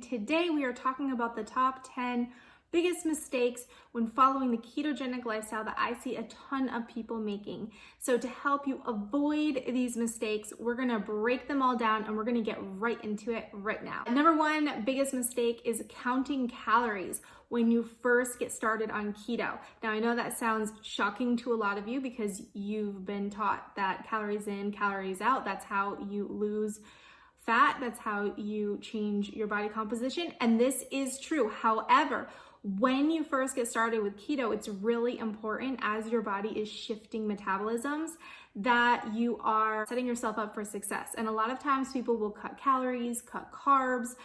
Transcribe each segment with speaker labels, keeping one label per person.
Speaker 1: Today we are talking about the top 10 biggest mistakes when following the ketogenic lifestyle that I see a ton of people making. So to help you avoid these mistakes, we're gonna break them all down and we're gonna get right into it right now. Number one biggest mistake is counting calories when you first get started on keto. Now I know that sounds shocking to a lot of you because you've been taught that calories in, calories out, that's how you lose fat, that's how you change your body composition, and this is true. However, when you first get started with keto, it's really important as your body is shifting metabolisms that you are setting yourself up for success. And a lot of times people will cut calories, cut carbs,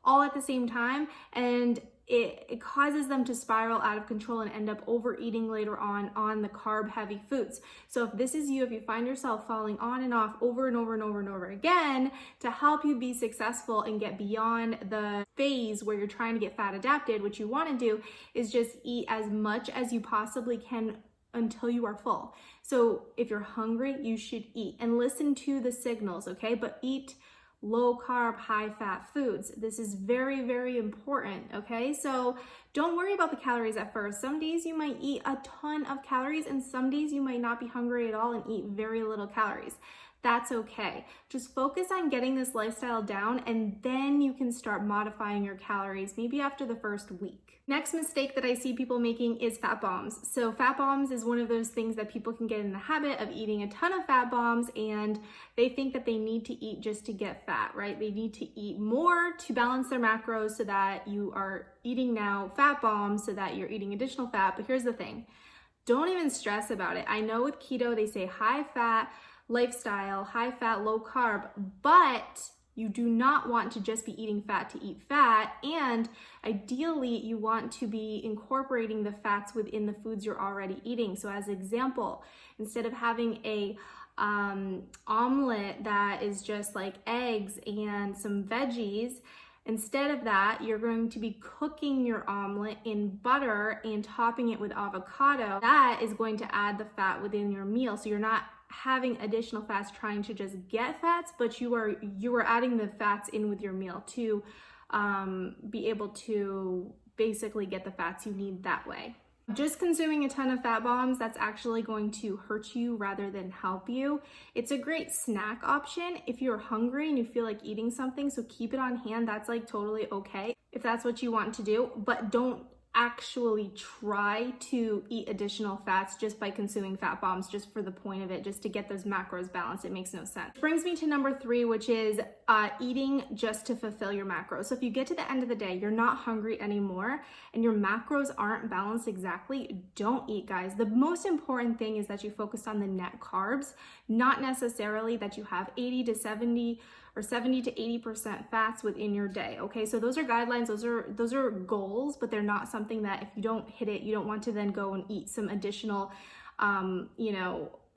Speaker 1: all at the same time, and it causes them to spiral out of control and end up overeating later on the carb heavy foods. So if this is you, if you find yourself falling on and off over and over and over and over again, to help you be successful and get beyond the phase where you're trying to get fat adapted, what you want to do is just eat as much as you possibly can until you are full. So if you're hungry, you should eat and listen to the signals, okay? But eat low carb, high fat foods. This is very, very important, okay? So don't worry about the calories at first. Some days you might eat a ton of calories and some days you might not be hungry at all and eat very little calories. That's okay. Just focus on getting this lifestyle down and then you can start modifying your calories maybe after the first week. Next mistake that I see people making is fat bombs. So fat bombs is one of those things that people can get in the habit of eating a ton of fat bombs and they think that they need to eat just to get fat, right? They need to eat more to balance their macros so that you are eating now fat bombs so that you're eating additional fat. But here's the thing, don't even stress about it. I know with keto, they say high fat lifestyle, high fat, low carb, but you do not want to just be eating fat to eat fat, and ideally you want to be incorporating the fats within the foods you're already eating. So as an example, instead of having a omelet that is just like eggs and some veggies, instead of that, you're going to be cooking your omelet in butter and topping it with avocado. That is going to add the fat within your meal. So you're not having additional fats trying to just get fats, but you are adding the fats in with your meal to be able to basically get the fats you need that way. Just consuming a ton of fat bombs, that's actually going to hurt you rather than help you. It's a great snack option if you're hungry and you feel like eating something, so keep it on hand. That's like totally okay if that's what you want to do, but don't actually try to eat additional fats just by consuming fat bombs just for the point of it, just to get those macros balanced. It makes no sense. Which brings me to number 3, which is eating just to fulfill your macros. So if you get to the end of the day, you're not hungry anymore and your macros aren't balanced exactly, don't eat, guys. The most important thing is that you focus on the net carbs, not necessarily that you have 80 to 70 or 70 to 80% fats within your day. Okay, so those are guidelines, those are goals, but they're not something that if you don't hit it, you don't want to then go and eat some additional,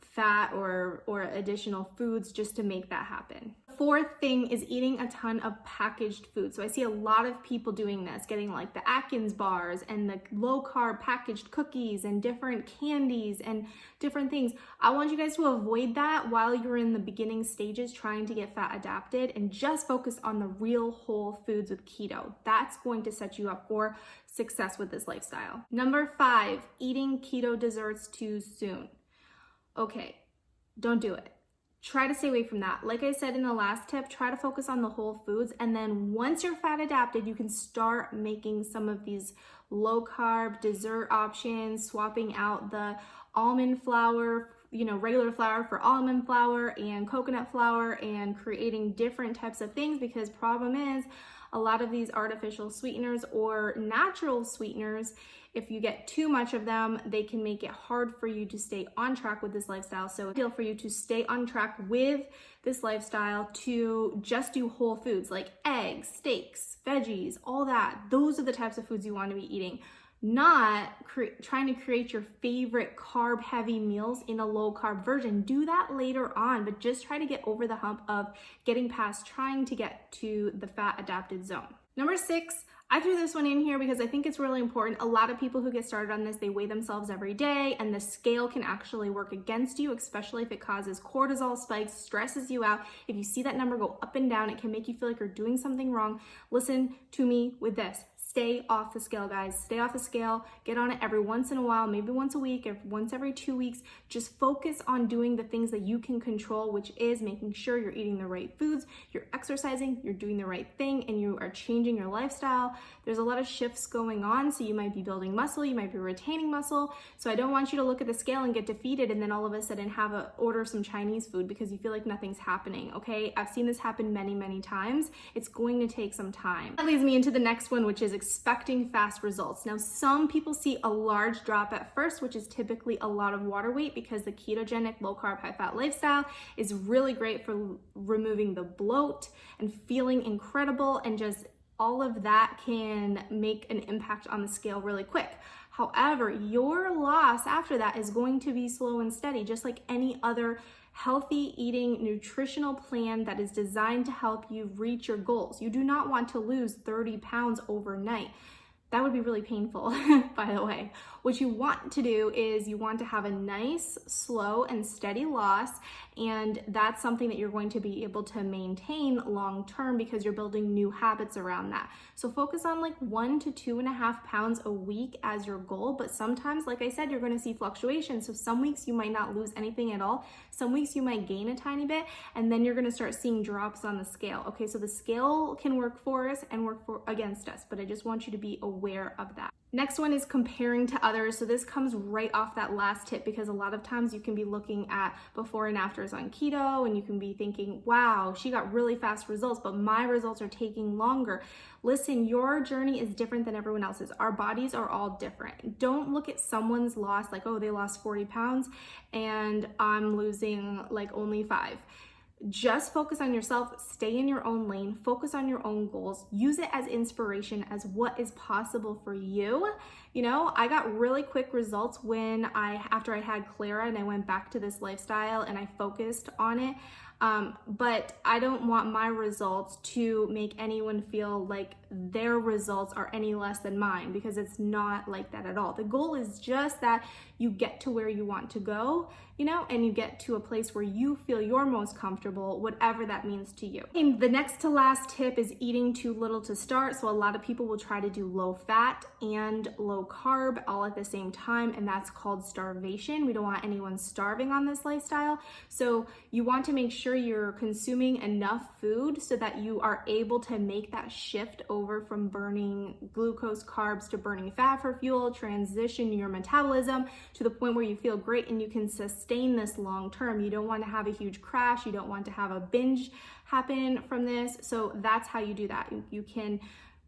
Speaker 1: fat or additional foods just to make that happen. Fourth thing is eating a ton of packaged food. So I see a lot of people doing this, getting like the Atkins bars and the low carb packaged cookies and different candies and different things. I want you guys to avoid that while you're in the beginning stages trying to get fat adapted and just focus on the real whole foods with keto. That's going to set you up for success with this lifestyle. Number 5, eating keto desserts too soon. Okay, don't do it. Try to stay away from that. Like I said in the last tip, try to focus on the whole foods. And then once you're fat adapted, you can start making some of these low carb dessert options, swapping out the almond flour, regular flour for almond flour and coconut flour, and creating different types of things, because problem is a lot of these artificial sweeteners or natural sweeteners, if you get too much of them, they can make it hard for you to stay on track with this lifestyle. So it's ideal for you to stay on track with this lifestyle to just do whole foods like eggs, steaks, veggies, all that. Those are the types of foods you want to be eating, not trying to create your favorite carb heavy meals in a low carb version. Do that later on, but just try to get over the hump of getting past trying to get to the fat adapted zone. Number 6, I threw this one in here because I think it's really important. A lot of people who get started on this, they weigh themselves every day, and the scale can actually work against you, especially if it causes cortisol spikes, stresses you out. If you see that number go up and down, it can make you feel like you're doing something wrong. Listen to me with this. Stay off the scale, guys. Stay off the scale. Get on it every once in a while, maybe once a week, or once every 2 weeks. Just focus on doing the things that you can control, which is making sure you're eating the right foods, you're exercising, you're doing the right thing, and you are changing your lifestyle. There's a lot of shifts going on, so you might be building muscle, you might be retaining muscle. So I don't want you to look at the scale and get defeated and then all of a sudden order some Chinese food because you feel like nothing's happening, okay? I've seen this happen many, many times. It's going to take some time. That leads me into the next one, which is expecting fast results. Now, some people see a large drop at first, which is typically a lot of water weight because the ketogenic, low carb, high fat lifestyle is really great for removing the bloat and feeling incredible, and just all of that can make an impact on the scale really quick. However, your loss after that is going to be slow and steady, just like any other healthy eating nutritional plan that is designed to help you reach your goals. You do not want to lose 30 pounds overnight. That would be really painful, by the way. What you want to do is you want to have a nice, slow, and steady loss, and that's something that you're going to be able to maintain long term because you're building new habits around that. So focus on like 1 to 2.5 pounds a week as your goal, but sometimes, like I said, you're going to see fluctuations. So some weeks you might not lose anything at all. Some weeks you might gain a tiny bit, and then you're going to start seeing drops on the scale. Okay, so the scale can work for us and work against us, but I just want you to be aware of that. Next one is comparing to others. So this comes right off that last tip because a lot of times you can be looking at before and afters on keto and you can be thinking, wow, she got really fast results, but my results are taking longer. Listen, your journey is different than everyone else's. Our bodies are all different. Don't look at someone's loss like, oh, they lost 40 pounds and I'm losing like only 5. Just focus on yourself, stay in your own lane, focus on your own goals, use it as inspiration as what is possible for you. You know, I got really quick results after I had Clara and I went back to this lifestyle and I focused on it. But I don't want my results to make anyone feel like their results are any less than mine, because it's not like that at all. The goal is just that you get to where you want to go, you know, and you get to a place where you feel you're most comfortable, whatever that means to you. And the next to last tip is eating too little to start. So a lot of people will try to do low fat and low carb all at the same time, and that's called starvation. We don't want anyone starving on this lifestyle. So you want to make sure you're consuming enough food so that you are able to make that shift over from burning glucose carbs to burning fat for fuel, transition your metabolism to the point where you feel great and you can sustain this long term. You don't want to have a huge crash. You don't want to have a binge happen from this. So that's how you do that. You can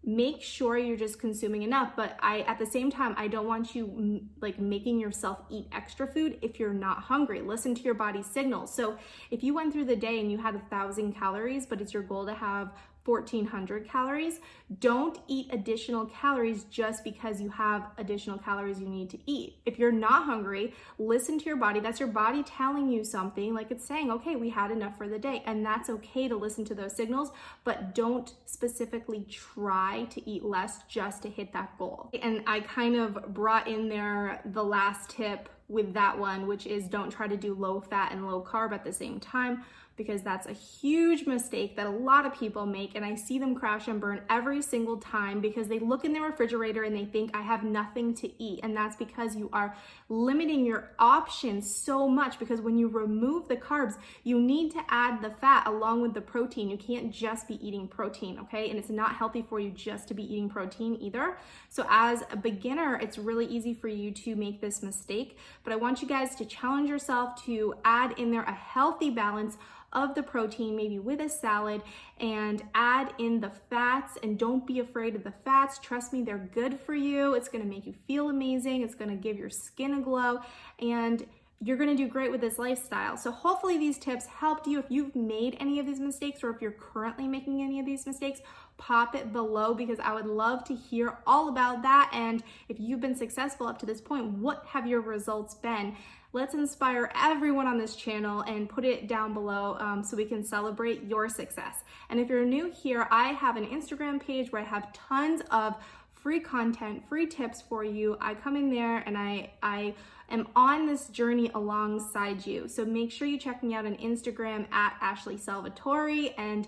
Speaker 1: make sure you're just consuming enough, but at the same time, I don't want you like making yourself eat extra food if you're not hungry. Listen to your body's signals. So if you went through the day and you had 1,000 calories, but it's your goal to have 1,400 calories, don't eat additional calories just because you have additional calories you need to eat. If you're not hungry, listen to your body. That's your body telling you something, like it's saying, okay, we had enough for the day, and that's okay to listen to those signals, but don't specifically try to eat less just to hit that goal. And I kind of brought in there the last tip with that one, which is don't try to do low fat and low carb at the same time, because that's a huge mistake that a lot of people make, and I see them crash and burn every single time because they look in their refrigerator and they think I have nothing to eat, and that's because you are limiting your options so much, because when you remove the carbs, you need to add the fat along with the protein. You can't just be eating protein, okay? And it's not healthy for you just to be eating protein either. So as a beginner, it's really easy for you to make this mistake, but I want you guys to challenge yourself to add in there a healthy balance of the protein, maybe with a salad, and add in the fats, and don't be afraid of the fats. Trust me, they're good for you. It's gonna make you feel amazing. It's gonna give your skin a glow, and you're gonna do great with this lifestyle. So hopefully these tips helped you. If you've made any of these mistakes, or if you're currently making any of these mistakes, pop it below because I would love to hear all about that. And if you've been successful up to this point, what have your results been? Let's inspire everyone on this channel and put it down below so we can celebrate your success. And if you're new here, I have an Instagram page where I have tons of free content, free tips for you. I come in there and I am on this journey alongside you. So make sure you check me out on Instagram at Ashley Salvatori. And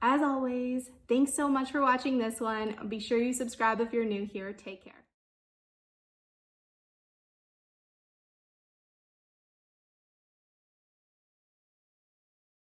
Speaker 1: as always, thanks so much for watching this one. Be sure you subscribe if you're new here. Take care.